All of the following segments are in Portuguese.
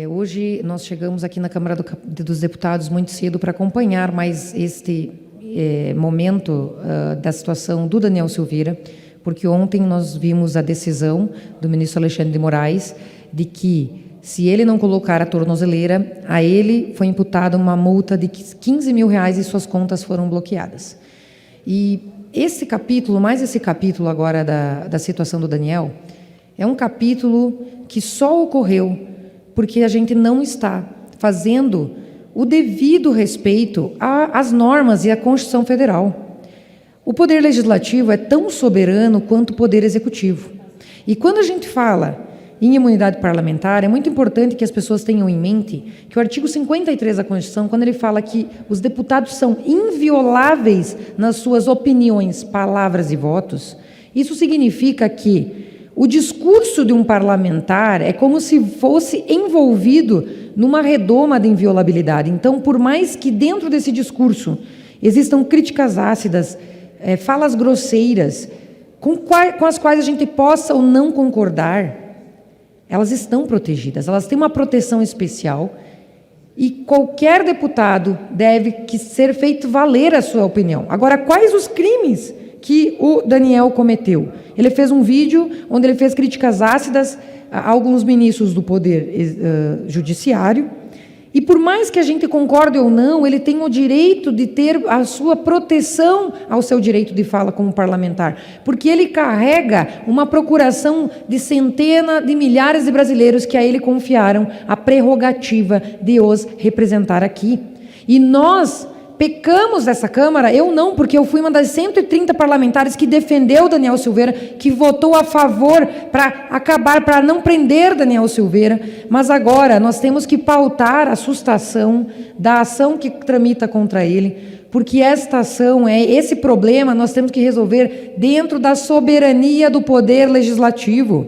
Hoje nós chegamos aqui na Câmara dos Deputados muito cedo para acompanhar mais este momento da situação do Daniel Silveira, porque ontem nós vimos a decisão do ministro Alexandre de Moraes de que, se ele não colocar a tornozeleira, a ele foi imputada uma multa de R$15 mil e suas contas foram bloqueadas. E esse capítulo, mais esse capítulo agora da situação do Daniel, é um capítulo que só ocorreu porque a gente não está fazendo o devido respeito às normas e à Constituição Federal. O Poder Legislativo é tão soberano quanto o Poder Executivo. E quando a gente fala em imunidade parlamentar, é muito importante que as pessoas tenham em mente que o artigo 53 da Constituição, quando ele fala que os deputados são invioláveis nas suas opiniões, palavras e votos, isso significa que o discurso de um parlamentar é como se fosse envolvido numa redoma de inviolabilidade. Então, por mais que dentro desse discurso existam críticas ácidas, falas grosseiras, com as quais a gente possa ou não concordar, elas estão protegidas, elas têm uma proteção especial e qualquer deputado deve ser feito valer a sua opinião. Agora, quais os crimes que o Daniel cometeu? Ele fez um vídeo onde ele fez críticas ácidas a alguns ministros do Poder Judiciário, e por mais que a gente concorde ou não, ele tem o direito de ter a sua proteção ao seu direito de fala como parlamentar, porque ele carrega uma procuração de centenas de milhares de brasileiros que a ele confiaram a prerrogativa de os representar aqui. E nós pecamos dessa Câmara, eu não, porque eu fui uma das 130 parlamentares que defendeu Daniel Silveira, que votou a favor para não prender Daniel Silveira, mas agora nós temos que pautar a sustação da ação que tramita contra ele, porque esta ação, esse problema nós temos que resolver dentro da soberania do Poder Legislativo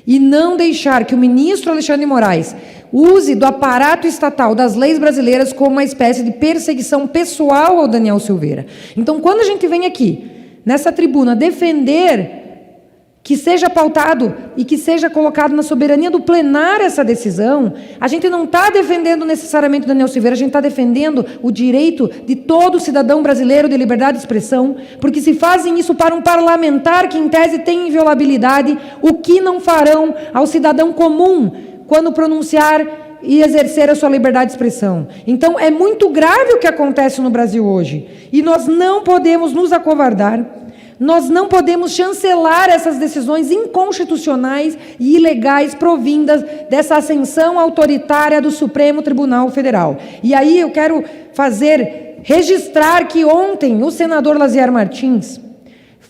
e não deixar que o ministro Alexandre de Moraes use do aparato estatal, das leis brasileiras, como uma espécie de perseguição pessoal ao Daniel Silveira. Então, quando a gente vem aqui, nessa tribuna, defender que seja pautado e que seja colocado na soberania do plenário essa decisão, a gente não está defendendo necessariamente o Daniel Silveira, a gente está defendendo o direito de todo cidadão brasileiro de liberdade de expressão, porque se fazem isso para um parlamentar que, em tese, tem inviolabilidade, o que não farão ao cidadão comum quando pronunciar e exercer a sua liberdade de expressão? Então, é muito grave o que acontece no Brasil hoje, e nós não podemos nos acovardar, nós não podemos chancelar essas decisões inconstitucionais e ilegais provindas dessa ascensão autoritária do Supremo Tribunal Federal. E aí eu quero registrar que ontem o senador Lazier Martins,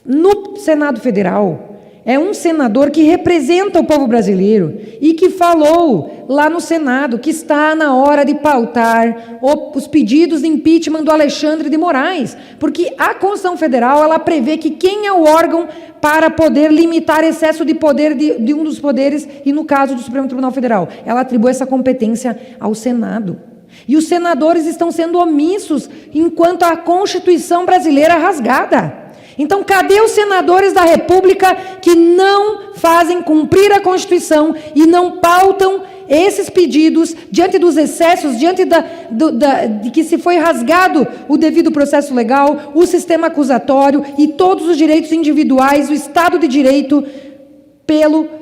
no Senado Federal, é um senador que representa o povo brasileiro e que falou lá no Senado que está na hora de pautar os pedidos de impeachment do Alexandre de Moraes, porque a Constituição Federal ela prevê que quem é o órgão para poder limitar excesso de poder de um dos poderes, e no caso do Supremo Tribunal Federal, ela atribui essa competência ao Senado. E os senadores estão sendo omissos enquanto a Constituição brasileira é rasgada. Então, cadê os senadores da República que não fazem cumprir a Constituição e não pautam esses pedidos diante dos excessos, diante de que se foi rasgado o devido processo legal, o sistema acusatório e todos os direitos individuais, o Estado de Direito,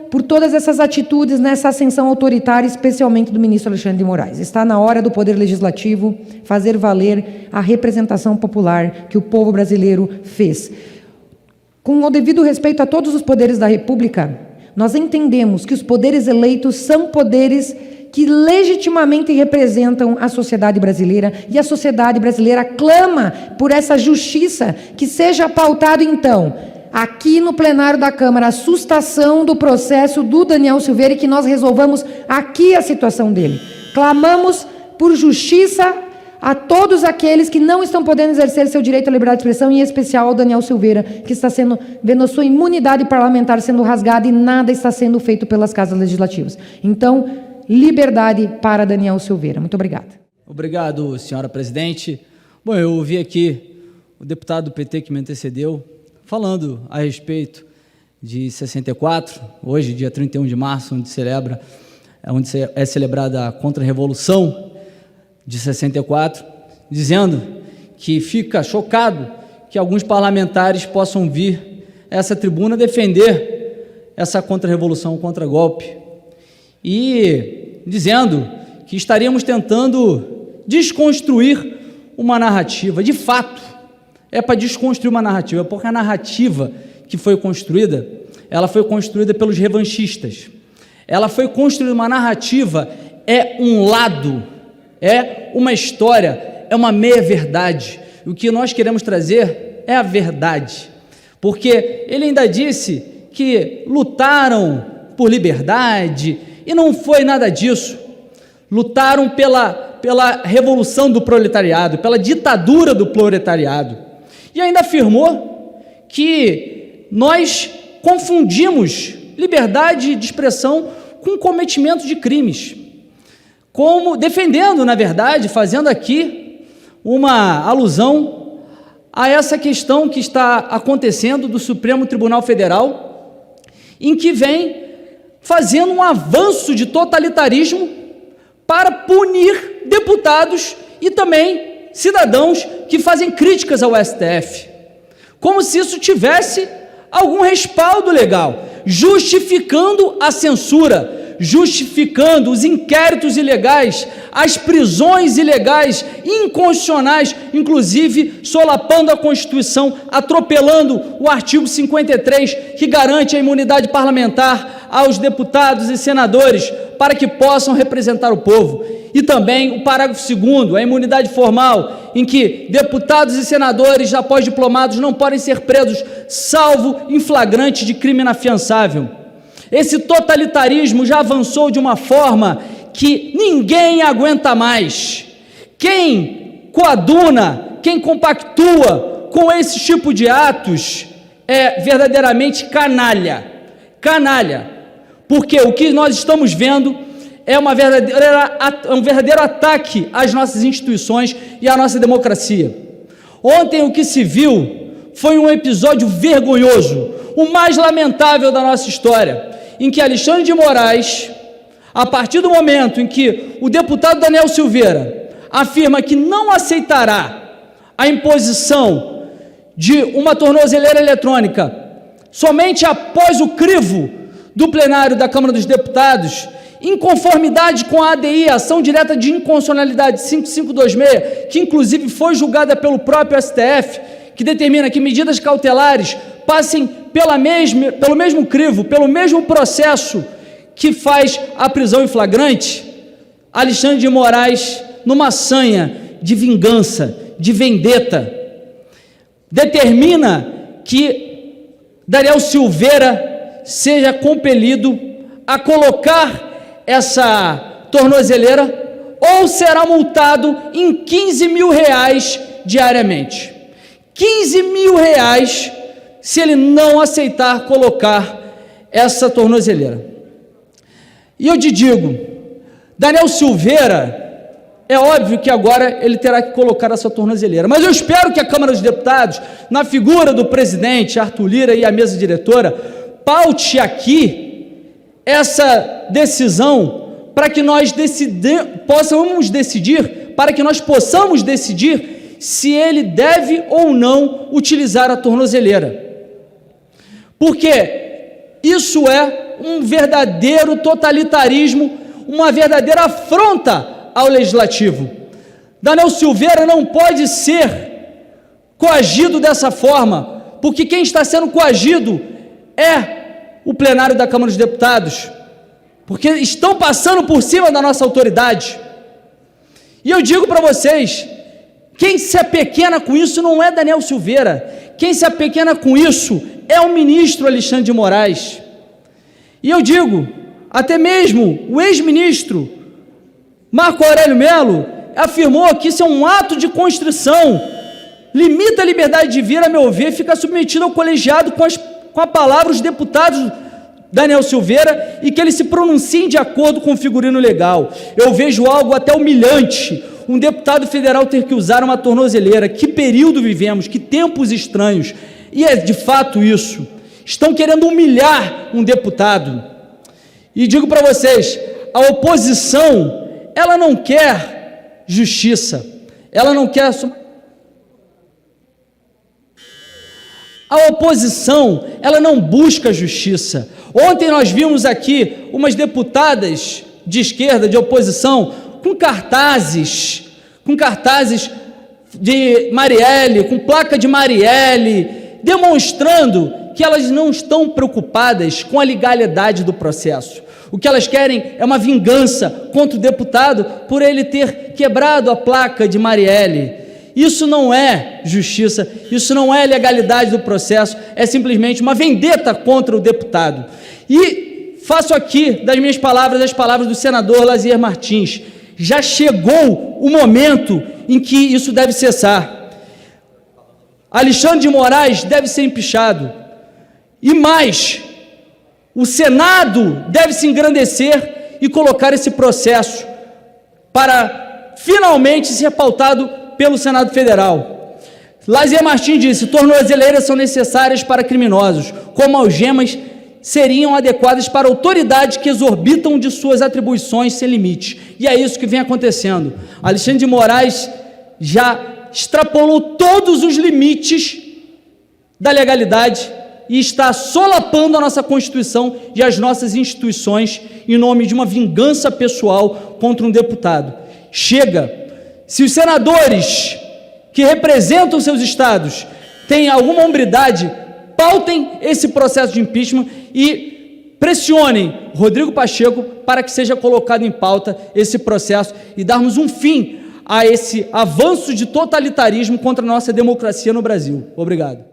por todas essas atitudes nessa ascensão autoritária, especialmente do ministro Alexandre de Moraes? Está na hora do Poder Legislativo fazer valer a representação popular que o povo brasileiro fez. Com o devido respeito a todos os poderes da República, nós entendemos que os poderes eleitos são poderes que legitimamente representam a sociedade brasileira, e a sociedade brasileira clama por essa justiça que seja pautado, então, aqui no plenário da Câmara, a sustação do processo do Daniel Silveira e que nós resolvamos aqui a situação dele. Clamamos por justiça a todos aqueles que não estão podendo exercer seu direito à liberdade de expressão, em especial ao Daniel Silveira, que está vendo a sua imunidade parlamentar sendo rasgada e nada está sendo feito pelas casas legislativas. Então, liberdade para Daniel Silveira. Muito obrigada. Obrigado, senhora presidente. Bom, eu ouvi aqui o deputado do PT que me antecedeu falando a respeito de 64, hoje, dia 31 de março, onde celebra onde é celebrada a Contra-Revolução de 64, dizendo que fica chocado que alguns parlamentares possam vir a essa tribuna defender essa contra-revolução, contra-golpe, e dizendo que estaríamos tentando desconstruir uma narrativa. De fato, é para desconstruir uma narrativa, porque a narrativa que foi construída, ela foi construída pelos revanchistas. Ela foi construída, uma narrativa é um lado, é uma história, é uma meia-verdade. E o que nós queremos trazer é a verdade, porque ele ainda disse que lutaram por liberdade, e não foi nada disso. Lutaram pela revolução do proletariado, pela ditadura do proletariado. E ainda afirmou que nós confundimos liberdade de expressão com cometimento de crimes, como defendendo, na verdade, fazendo aqui uma alusão a essa questão que está acontecendo do Supremo Tribunal Federal, em que vem fazendo um avanço de totalitarismo para punir deputados e também cidadãos que fazem críticas ao STF, como se isso tivesse algum respaldo legal, justificando a censura, justificando os inquéritos ilegais, as prisões ilegais, inconstitucionais, inclusive solapando a Constituição, atropelando o artigo 53, que garante a imunidade parlamentar aos deputados e senadores, para que possam representar o povo. E também o parágrafo 2º, a imunidade formal, em que deputados e senadores, após diplomados, não podem ser presos, salvo em flagrante de crime inafiançável. Esse totalitarismo já avançou de uma forma que ninguém aguenta mais. Quem coaduna, quem compactua com esse tipo de atos é verdadeiramente canalha. Canalha. Porque o que nós estamos vendo é um verdadeiro ataque às nossas instituições e à nossa democracia. Ontem o que se viu foi um episódio vergonhoso, o mais lamentável da nossa história, em que Alexandre de Moraes, a partir do momento em que o deputado Daniel Silveira afirma que não aceitará a imposição de uma tornozeleira eletrônica somente após o crivo do plenário da Câmara dos Deputados, em conformidade com a ADI, Ação Direta de Inconstitucionalidade 5526, que inclusive foi julgada pelo próprio STF, que determina que medidas cautelares passem pelo mesmo crivo, pelo mesmo processo que faz a prisão em flagrante. Alexandre de Moraes, numa sanha de vingança, de vendetta, determina que Daniel Silveira seja compelido a colocar essa tornozeleira ou será multado em 15 mil reais diariamente. 15 mil reais se ele não aceitar colocar essa tornozeleira. E eu te digo, Daniel Silveira, é óbvio que agora ele terá que colocar essa tornozeleira, mas eu espero que a Câmara dos Deputados, na figura do presidente Arthur Lira e a mesa diretora, paute aqui essa decisão para que nós possamos decidir se ele deve ou não utilizar a tornozeleira. Porque isso é um verdadeiro totalitarismo, uma verdadeira afronta ao Legislativo. Daniel Silveira não pode ser coagido dessa forma, porque quem está sendo coagido é o plenário da Câmara dos Deputados, porque estão passando por cima da nossa autoridade. E eu digo para vocês, quem se apequena com isso não é Daniel Silveira, quem se apequena com isso é o ministro Alexandre de Moraes. E eu digo, até mesmo o ex-ministro Marco Aurélio Mello afirmou que isso é um ato de constrição, limita a liberdade de vir, a meu ver, fica submetido ao colegiado com a palavra os deputados Daniel Silveira e que eles se pronunciem de acordo com o figurino legal. Eu vejo algo até humilhante, um deputado federal ter que usar uma tornozeleira. Que período vivemos, que tempos estranhos, e é de fato isso, estão querendo humilhar um deputado. E digo para vocês, a oposição, ela não quer justiça, ela não quer... A oposição, ela não busca justiça. Ontem nós vimos aqui umas deputadas de esquerda, de oposição, com cartazes de Marielle, com placa de Marielle, demonstrando que elas não estão preocupadas com a legalidade do processo. O que elas querem é uma vingança contra o deputado por ele ter quebrado a placa de Marielle. Isso não é justiça, isso não é legalidade do processo, é simplesmente uma vendetta contra o deputado. E faço aqui das minhas palavras as palavras do senador Lazier Martins. Já chegou o momento em que isso deve cessar. Alexandre de Moraes deve ser empichado. E mais, o Senado deve se engrandecer e colocar esse processo para finalmente ser pautado pelo Senado Federal. Lazier Martins disse: tornozeleiras são necessárias para criminosos, como algemas seriam adequadas para autoridades que exorbitam de suas atribuições sem limite. E é isso que vem acontecendo. Alexandre de Moraes já extrapolou todos os limites da legalidade e está solapando a nossa Constituição e as nossas instituições em nome de uma vingança pessoal contra um deputado. Chega! Se os senadores que representam seus estados têm alguma hombridade, pautem esse processo de impeachment e pressionem Rodrigo Pacheco para que seja colocado em pauta esse processo e darmos um fim a esse avanço de totalitarismo contra a nossa democracia no Brasil. Obrigado.